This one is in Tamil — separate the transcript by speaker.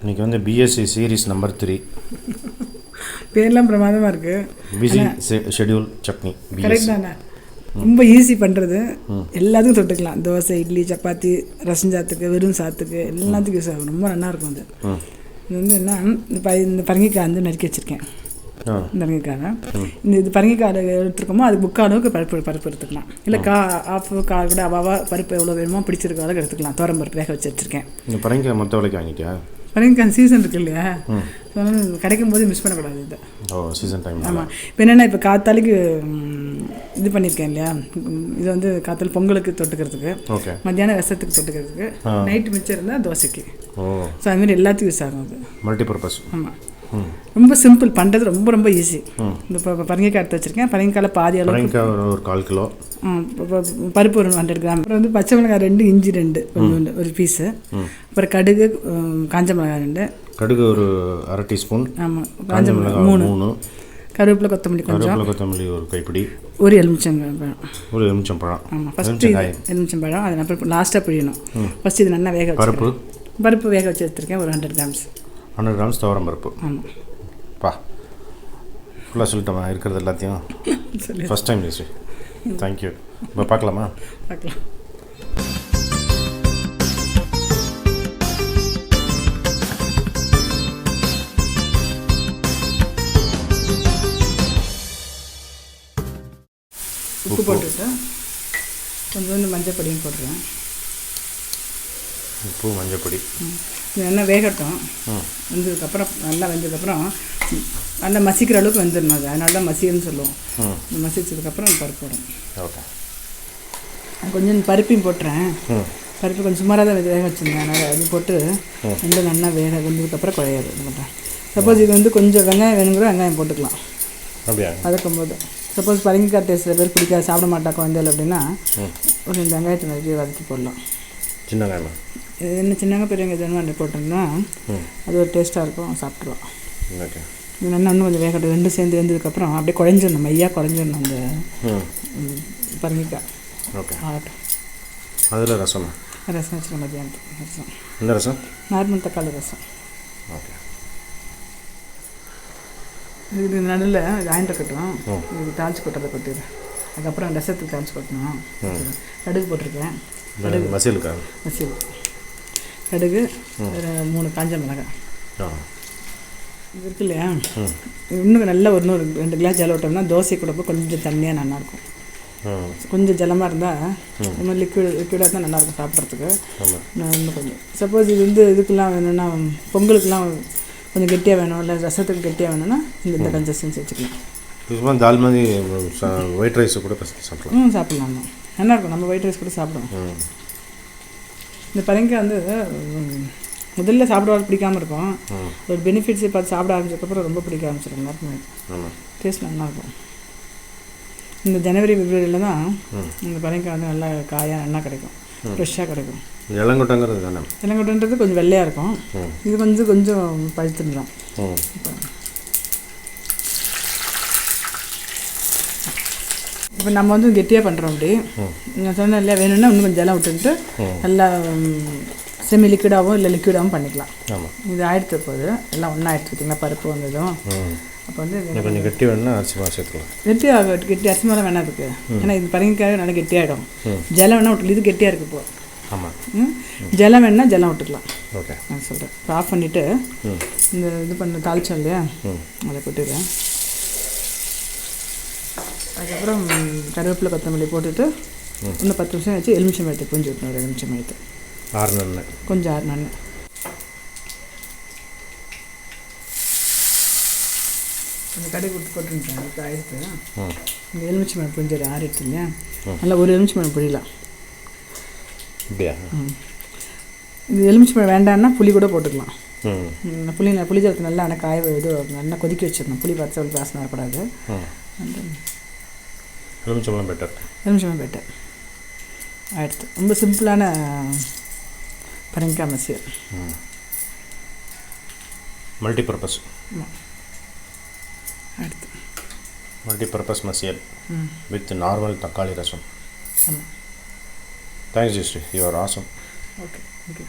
Speaker 1: இன்றைக்கி வந்து BSC சீரீஸ் நம்பர் 3
Speaker 2: பேர்லாம் பிரமாதமாக இருக்குது.
Speaker 1: பிஸி ஷெட்யூல் சட்னி
Speaker 2: கரெக்ட் தானே? ரொம்ப ஈஸி பண்ணுறது. எல்லாத்துக்கும் தொட்டுக்கலாம். தோசை, இட்லி, சப்பாத்தி, ரசம் சாத்துக்கு, வெறும் சாத்துக்கு எல்லாத்துக்கும் யூஸ் ஆகும். ரொம்ப நல்லாயிருக்கும் அது. இது வந்து என்ன, இந்த பரங்கிக்காய் வந்து நறுக்கி வச்சுருக்கேன். பரங்கிக்காய் இது பரங்கிக்காய் எடுத்துருக்கோமோ அது முக்கால் அளவுக்கு பருப்பு எடுத்துக்கலாம். இல்லை ஆஃப் கால் கூட அவாவா பருப்பு எவ்வளோ வேணுமோ பிடிச்சிருக்க அளவுக்கு எடுத்துக்கலாம். துவரம் பருப்பு வேக வச்சு வச்சுருக்கேன்.
Speaker 1: இந்த பரங்கிக்காய் மொத்த விலைக்கு வாங்கிட்டியா?
Speaker 2: பரங்கிக்காய் சீசன் இருக்குது இல்லையா, கிடைக்கும் போது மிஸ் பண்ணக்கூடாது இது.
Speaker 1: Season time.
Speaker 2: ஆமாம். இப்போ என்னென்னா இப்போ காத்தாலுக்கு இது பண்ணியிருக்கேன் இல்லையா, இது வந்து காத்தால் பொங்கலுக்கு தொட்டுக்கிறதுக்கு, மத்தியானம் ரசத்துக்கு தொட்டுக்கிறதுக்கு, நைட்டு மிச்சம் இருந்தால் தோசைக்கு. ஸோ அதுமாரி எல்லாத்துக்கும் யூஸ் ஆகும் அது.
Speaker 1: மல்டிபர்பஸ். ஆமாம்.
Speaker 2: ரொம்ப சிம்பிள், பண்ணுறது ரொம்ப ரொம்ப ஈஸி. இந்த இப்போ பரங்கிக்காய் எடுத்து வச்சுருக்கேன். பரங்கிக்காயில் பாதி அளவுக்கு
Speaker 1: ஒரு 1/4 கிலோ,
Speaker 2: பருப்பு ஒரு 100 கிராம், அப்புறம் வந்து பச்சை மிளகாய் 2 இஞ்சி 2 கொஞ்சோண்டு ஒரு பீஸு, அப்புறம் கடுகு, காஞ்ச மிளகாய் 2, கடுகு
Speaker 1: ஒரு 1/2 டீஸ்பூன்,
Speaker 2: ஆமாம், காஞ்ச மிளகாய் 3, கருவேப்பிலை கொத்தமல்லி கொஞ்சம்,
Speaker 1: கொத்தமல்லி ஒரு கைப்பிடி,
Speaker 2: ஒரு எலுமிச்சம்பழம், ஆமாம். ஃபஸ்ட்டு எலுமிச்சம்பழம், அதை அப்புறம் லாஸ்ட்டாக பிழியணும். ஃபஸ்ட்டு இது நல்லா வேக வச்சு பருப்பு வேக வச்சு எடுத்துருக்கேன். ஒரு 100 கிராம்ஸ்
Speaker 1: துவரம் பருப்பு.
Speaker 2: ஆமாம்.
Speaker 1: பா ஃபுல்லாக சொல்லிட்டோமா இருக்கிறது எல்லாத்தையும்? First time Jayashree, thank you. இப்போ பார்க்கலாமா?
Speaker 2: பார்க்கலாம். உப்பு போட்டுட்டு கொஞ்சோண்டு மஞ்சள் பொடியும் போடுறேன்.
Speaker 1: உப்பு, மஞ்சள் பொடி.
Speaker 2: இது நல்லா வேகட்டும். வெந்ததுக்கப்புறம் நல்லா வெந்ததுக்கப்புறம் நல்லா மசிக்கிற அளவுக்கு வெந்துடணும். அது அதனால தான் மசியல்னு சொல்லுவோம். மசிச்சதுக்கப்புறம் பருப்பு போடும்.
Speaker 1: ஓகே.
Speaker 2: கொஞ்சம் பருப்பையும் போட்டுறேன். பருப்பு கொஞ்சம் சுமாராக தான் வேக வச்சுருந்தேன். அதனால் அது போட்டு ரெண்டும் நல்லா வெந்ததுக்கப்புறம் குழையாது இது பண்ணுறேன். சப்போஸ் இது வந்து கொஞ்சம் வெங்காயம் வேணுங்கிற வெங்காயம் போட்டுக்கலாம்
Speaker 1: அப்படியா
Speaker 2: வதக்கும் போது. சப்போஸ் பரங்கிக்காய் டேஸ்ட் சில பேர் பிடிக்காது, சாப்பிட மாட்டா குழந்தைகள் அப்படின்னா ஒரு 2 வெங்காயத்தை நிறைய வதக்கி போடலாம்.
Speaker 1: சின்ன வெங்காயம்
Speaker 2: என்ன சின்னங்க பெரிய வெங்காயம் அந்த போட்டோம்னா அது ஒரு டேஸ்ட்டாக இருக்கும், சாப்பிட்ருவோம்.
Speaker 1: ஓகே.
Speaker 2: இது நல்லா இன்னும் கொஞ்சம் வேகட்டும். 2 சேர்ந்து வெந்ததுக்கப்புறம் அப்படியே குழஞ்சிடணும், மையாக குழஞ்சிடணும் அந்த பரங்கிக்காய்.
Speaker 1: ஓகே.
Speaker 2: ஆகட்டும்.
Speaker 1: அதில் ரசம்
Speaker 2: வச்சுருக்கேன். மத்தியானத்துக்கு ரசம்.
Speaker 1: என்ன ரசம்?
Speaker 2: நார்மல் தக்காளி ரசம்.
Speaker 1: ஓகே.
Speaker 2: இது நடுவில் இது ஆயிண்ட் இருக்கட்டும். இது தாளிச்சு கொட்டுறதை கொட்டிடு. அதுக்கப்புறம் ரசத்துக்கு தாளிச்சு கொட்டணும். கடுகு போட்டிருக்கேன்.
Speaker 1: மசியல்
Speaker 2: கடுகு, 3 காஞ்ச மிளகாய் இது இருக்கு இல்லையா. இன்னும் நல்லா ஒரு 2 கிளாஸ் ஜலம் விட்டோம்னா தோசை கூட கொஞ்சம் தண்ணியாக நல்லாயிருக்கும். கொஞ்சம் ஜலமாக இருந்தால் இந்த மாதிரி லிக்விடாக தான் நல்லாயிருக்கும் சாப்பிட்றதுக்கு. இன்னும் கொஞ்சம் சப்போஸ் இது வந்து இதுக்கெல்லாம் வேணும்னா, பொங்கலுக்கெல்லாம் கொஞ்சம் கெட்டியாக வேணும், இல்லை ரசத்துக்கு கெட்டியாக வேணும்னா இந்த கன்சிஸ்டன்சி வச்சுக்கலாம்.
Speaker 1: தால் மாதிரி ஒயிட் ரைஸ் கூட சாப்பிடலாம்.
Speaker 2: சாப்பிட்லாம், நல்லாயிருக்கும். நம்ம ஒயிட் ரைஸ் கூட சாப்பிடுவோம். இந்த பரங்கிக்காய் வந்து முதல்ல சாப்பிட பிடிக்காமல் இருக்கும். ஒரு பெனிஃபிட்ஸை பார்த்து சாப்பிட ஆரம்பிச்சதுக்கப்புறம் ரொம்ப பிடிக்க ஆரம்பிச்சிடும் எல்லாருக்குமே. டேஸ்ட் நல்லாயிருக்கும். இந்த ஜனவரி பிப்ரவரியில் தான் இந்த பரங்கிக்காய் வந்து நல்லா காயாக நல்லா கிடைக்கும், ஃப்ரெஷ்ஷாக கிடைக்கும்.
Speaker 1: இளங்கொட்டைங்கிறது தானே?
Speaker 2: இளங்கொட்டைன்றது கொஞ்சம் வெள்ளையாக இருக்கும். இது கொஞ்சம் பழுத்துடும். இப்போ நம்ம வந்து கெட்டியாக பண்ணுறோம். அப்படி நான் சொன்னேன் இல்லையா, வேணும்னா இன்னும் கொஞ்சம் ஜலம் விட்டுட்டு நல்லா செமி லிக்விடாகவும் இல்லை லிக்விடாகவும் பண்ணிக்கலாம். இது ஆயிடுத்து போது எல்லாம் ஒன்றா எடுத்துக்கிட்டிங்கன்னா பருப்பு வந்ததும். அப்போ வந்து
Speaker 1: கொஞ்சம் கெட்டி வேணும்னா அரிசி மாவு சேர்த்துக்கலாம்.
Speaker 2: கெட்டி அரிசி மாவு வேணா இருக்குது. ஏன்னா இது பரங்கிக்காய் நல்லா கெட்டியாகிடும். ஜலம் வேணா விட்டு, இது கெட்டியாக இருக்குது இப்போ.
Speaker 1: ஆமாம்.
Speaker 2: ஜலம் வேணுன்னா ஜலம் விட்டுக்கலாம்.
Speaker 1: ஓகே.
Speaker 2: நான் சொல்கிறேன். இப்போ ஆஃப் பண்ணிவிட்டு இந்த இது பண்ண தாளிச்சோம் இல்லையா, அதை கொட்டிடுறேன். அதுக்கப்புறம் கருவேப்பிலை கொத்தமல்லி போட்டுட்டு இன்னும் 10 நிமிஷம் வச்சு எலுமிச்சம் எடுத்து கொஞ்சம் விட்டணும். ஒரு எலுமிச்சம் எடுத்து கொஞ்சம் ஆறுனு கொஞ்சம் கடை கொடுத்து போட்டுருக்கேன். அதுக்கு ஆயிடுத்து. இந்த எலுமிச்சம் மழை கொஞ்சம் ஆறிடுச்சு இல்லையா, நல்லா ஒரு எலுமிச்சம் மழை புளியலாம். இது எலுமிச்சம் மழை வேண்டாம்னா புளி கூட போட்டுக்கலாம். புளி ஜலத்தை நல்லா ஆனால் காய இது நல்லா கொதிக்க வச்சிடணும். புளி பச்சை வாசனை வரக்கூடாது.
Speaker 1: எலுமிச்சம்பழம் பெட்டர்.
Speaker 2: ஆயிடுத்து. ரொம்ப சிம்பிளான பரங்கிக்காய் மசியல்.
Speaker 1: மல்டிபர்பஸ்.
Speaker 2: அடுத்து
Speaker 1: மல்டிபர்பஸ் மசியல் வித் நார்மல் தக்காளி ரசம். Thanks Jayashree, you are awesome.
Speaker 2: Okay, thank you.